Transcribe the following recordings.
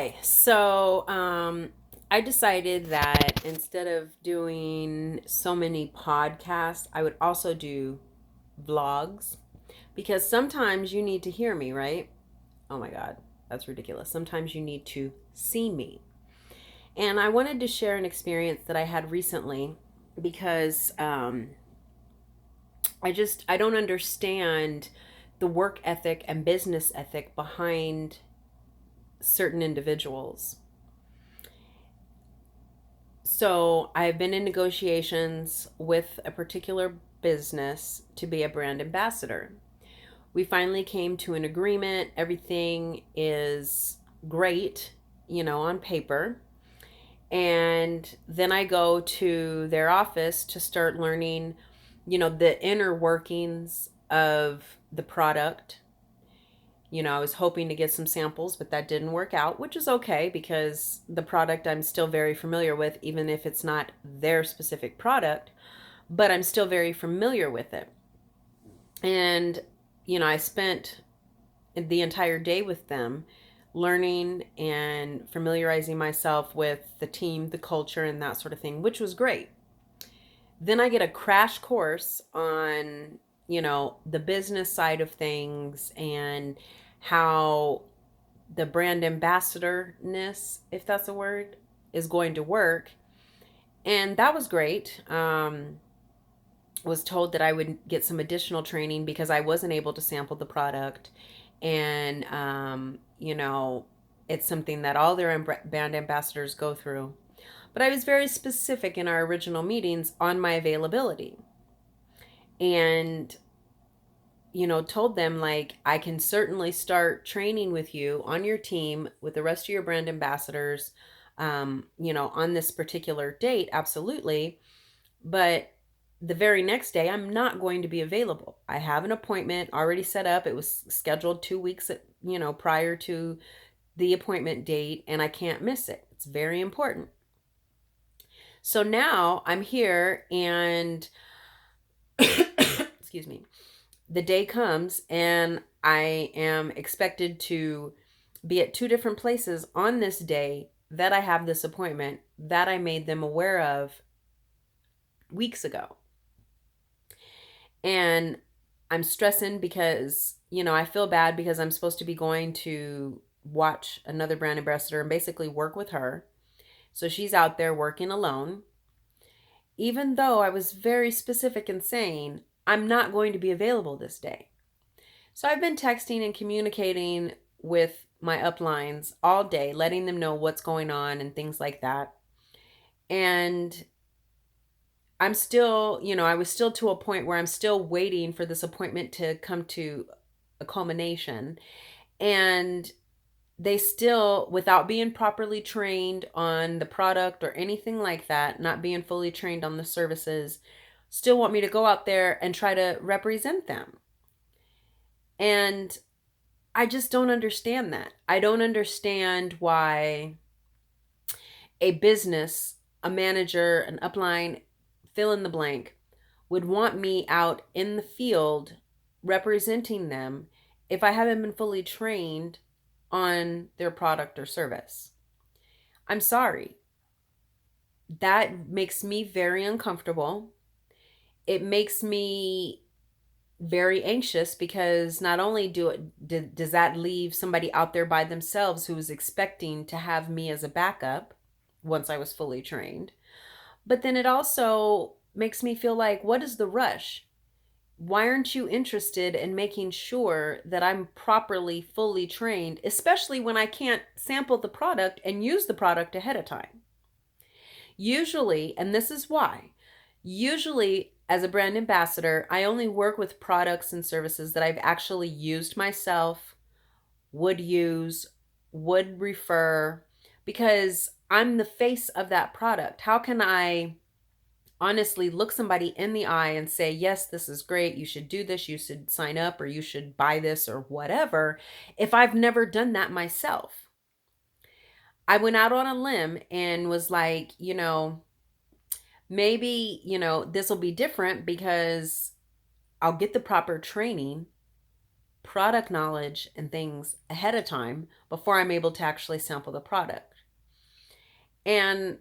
Hi. I decided that instead of doing so many podcasts, I would also do vlogs because sometimes you need to hear me, right? Oh my God, that's ridiculous. Sometimes you need to see me. And I wanted to share an experience that I had recently because I don't understand the work ethic and business ethic behind certain individuals. So I've been in negotiations with a particular business to be a brand ambassador. We finally came to an agreement. Everything is great, on paper. And then I go to their office to start learning, the inner workings of the product. I was hoping to get some samples, but that didn't work out, which is okay because the product I'm still very familiar with, even if it's not their specific product, but I'm still very familiar with it. And, I spent the entire day with them learning and familiarizing myself with the team, the culture, and that sort of thing, which was great. Then I get a crash course on, the business side of things and how the brand ambassadorness, if that's a word, is going to work. And that was great. Was told that I would get some additional training because I wasn't able to sample the product. And, it's something that all their brand ambassadors go through. But I was very specific in our original meetings on my availability. And told them like I can certainly start training with you on your team with the rest of your brand ambassadors, on this particular date, absolutely. But the very next day, I'm not going to be available. I have an appointment already set up. It was scheduled 2 weeks, prior to the appointment date, and I can't miss it. It's very important. So now I'm here and excuse me, the day comes and I am expected to be at two different places on this day that I have this appointment that I made them aware of weeks ago. And I'm stressing because, I feel bad because I'm supposed to be going to watch another brand ambassador and basically work with her. So she's out there working alone. Even though I was very specific in saying, I'm not going to be available this day. So I've been texting and communicating with my uplines all day, letting them know what's going on and things like that. And I'm still, I was still to a point where I'm still waiting for this appointment to come to a culmination. And they still, without being properly trained on the product or anything like that, not being fully trained on the services, still want me to go out there and try to represent them. And I just don't understand that. I don't understand why a business, a manager, an upline, fill in the blank, would want me out in the field representing them if I haven't been fully trained on their product or service. I'm sorry. That makes me very uncomfortable. It makes me very anxious because not only does that leave somebody out there by themselves who was expecting to have me as a backup once I was fully trained, but then it also makes me feel like, what is the rush? Why aren't you interested in making sure that I'm properly fully trained, especially when I can't sample the product and use the product ahead of time? Usually, and this is why, usually as a brand ambassador, I only work with products and services that I've actually used myself, would use, would refer, because I'm the face of that product. How can I honestly look somebody in the eye and say, yes, this is great, you should do this, you should sign up, or you should buy this, or whatever, if I've never done that myself? I went out on a limb and was like, maybe, this will be different because I'll get the proper training product knowledge and things ahead of time before I'm able to actually sample the product. And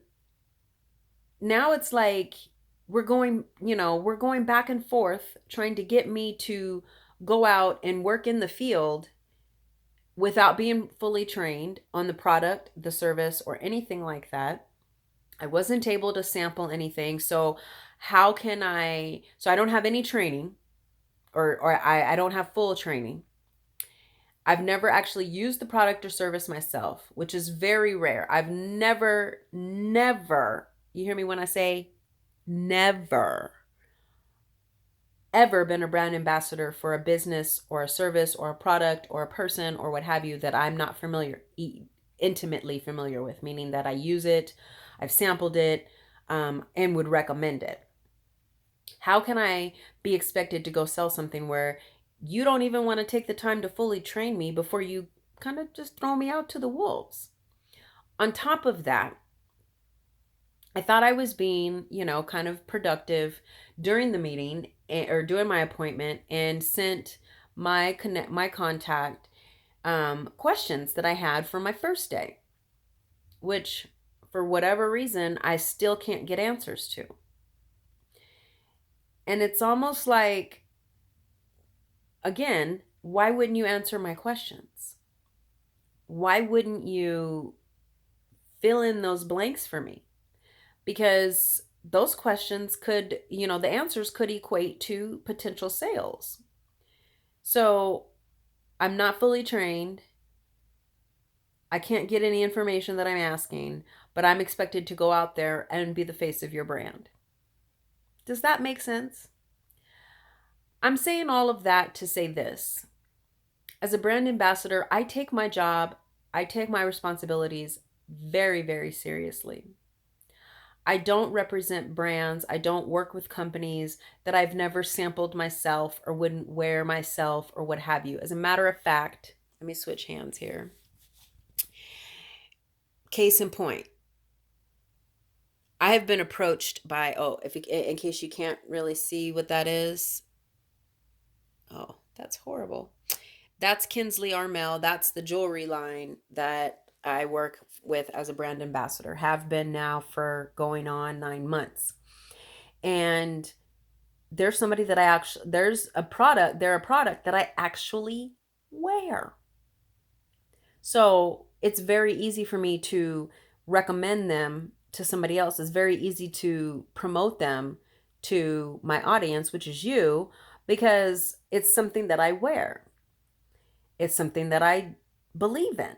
now it's like we're going back and forth trying to get me to go out and work in the field without being fully trained on the product, the service, or anything like that. I wasn't able to sample anything. So how can I, so I don't have any training, or I don't have full training. I've never actually used the product or service myself, which is very rare. I've never, you hear me when I say never, ever been a brand ambassador for a business or a service or a product or a person or what have you that I'm not intimately familiar with, meaning that I use it, I've sampled it, and would recommend it. How can I be expected to go sell something where you don't even want to take the time to fully train me before you kind of just throw me out to the wolves? On top of that, I thought I was being, kind of productive during the meeting or during my appointment, and sent my contact questions that I had for my first day, which for whatever reason I still can't get answers to. And it's almost like, again, why wouldn't you answer my questions? Why wouldn't you fill in those blanks for me? Because those questions could, the answers could equate to potential sales. So I'm not fully trained. I can't get any information that I'm asking, but I'm expected to go out there and be the face of your brand. Does that make sense? I'm saying all of that to say this. As a brand ambassador, I take my job, I take my responsibilities very, very seriously. I don't represent brands. I don't work with companies that I've never sampled myself or wouldn't wear myself or what have you. As a matter of fact, let me switch hands here. Case in point, I have been approached by, in case you can't really see what that is. Oh, that's horrible. That's Kinsley Armel. That's the jewelry line that I work with as a brand ambassador, have been now for going on 9 months. And there's somebody that they're a product that I actually wear. So it's very easy for me to recommend them to somebody else. It's very easy to promote them to my audience, which is you, because it's something that I wear. It's something that I believe in.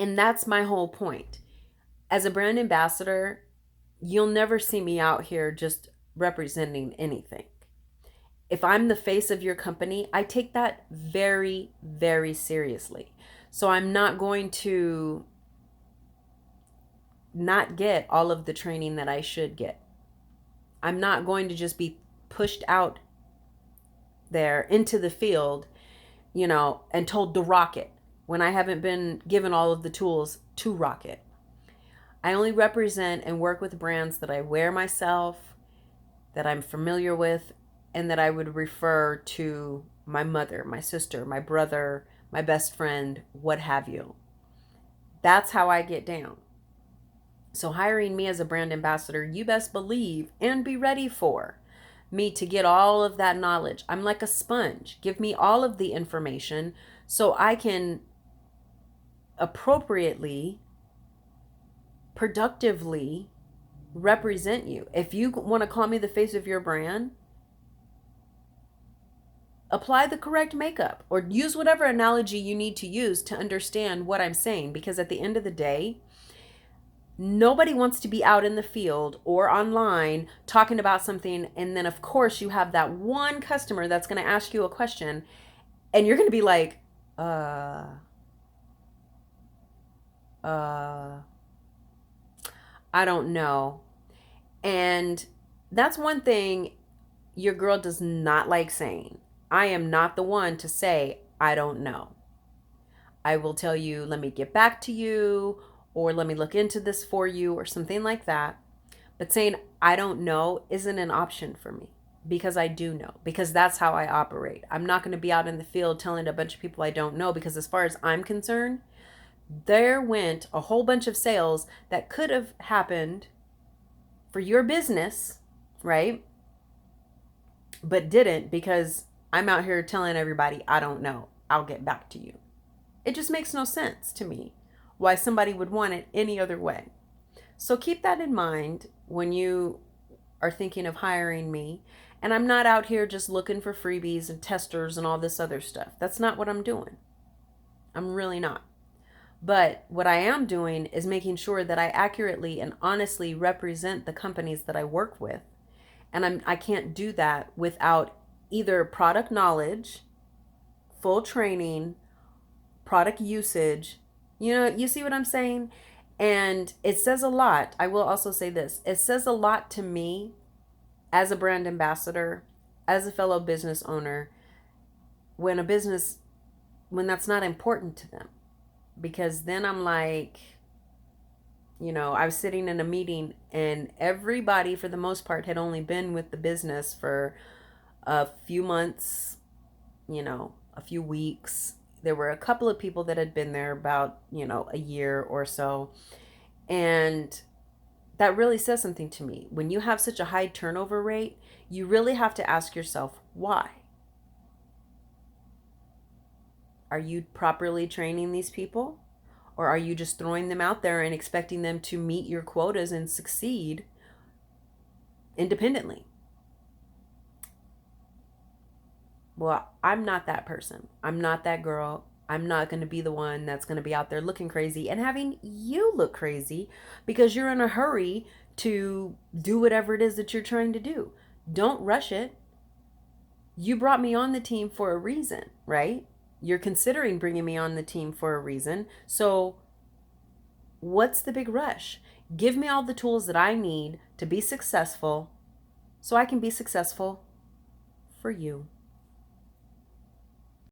And that's my whole point. As a brand ambassador, you'll never see me out here just representing anything. If I'm the face of your company, I take that very, very seriously. So I'm not going to not get all of the training that I should get. I'm not going to just be pushed out there into the field, and told to rock it when I haven't been given all of the tools to rock it. I only represent and work with brands that I wear myself, that I'm familiar with, and that I would refer to my mother, my sister, my brother, my best friend, what have you. That's how I get down. So hiring me as a brand ambassador, you best believe and be ready for me to get all of that knowledge. I'm like a sponge. Give me all of the information so I can appropriately, productively represent you. If you want to call me the face of your brand, apply the correct makeup or use whatever analogy you need to use to understand what I'm saying. Because at the end of the day, nobody wants to be out in the field or online talking about something, and then of course you have that one customer that's going to ask you a question and you're going to be like, I don't know. And that's one thing your girl does not like saying. I am not the one to say, I don't know. I will tell you, let me get back to you, or let me look into this for you, or something like that. But saying, I don't know, isn't an option for me. because I do know, because that's how I operate. I'm not going to be out in the field telling a bunch of people I don't know, because as far as I'm concerned, there went a whole bunch of sales that could have happened for your business, right? But didn't, because I'm out here telling everybody I don't know. I'll get back to you. It just makes no sense to me why somebody would want it any other way. So keep that in mind when you are thinking of hiring me. And I'm not out here just looking for freebies and testers and all this other stuff. That's not what I'm doing. I'm really not. But what I am doing is making sure that I accurately and honestly represent the companies that I work with. And I can't do that without either product knowledge, full training, product usage. You know, you see what I'm saying? And it says a lot. I will also say this. It says a lot to me as a brand ambassador, as a fellow business owner, when that's not important to them. Because then I'm like, I was sitting in a meeting and everybody for the most part had only been with the business for a few months, a few weeks. There were a couple of people that had been there about, a year or so. And that really says something to me. When you have such a high turnover rate, you really have to ask yourself, why? Are you properly training these people? Or are you just throwing them out there and expecting them to meet your quotas and succeed independently? Well, I'm not that person. I'm not that girl. I'm not going to be the one that's going to be out there looking crazy and having you look crazy because you're in a hurry to do whatever it is that you're trying to do. Don't rush it. You brought me on the team for a reason, right? You're considering bringing me on the team for a reason. So what's the big rush? Give me all the tools that I need to be successful so I can be successful for you.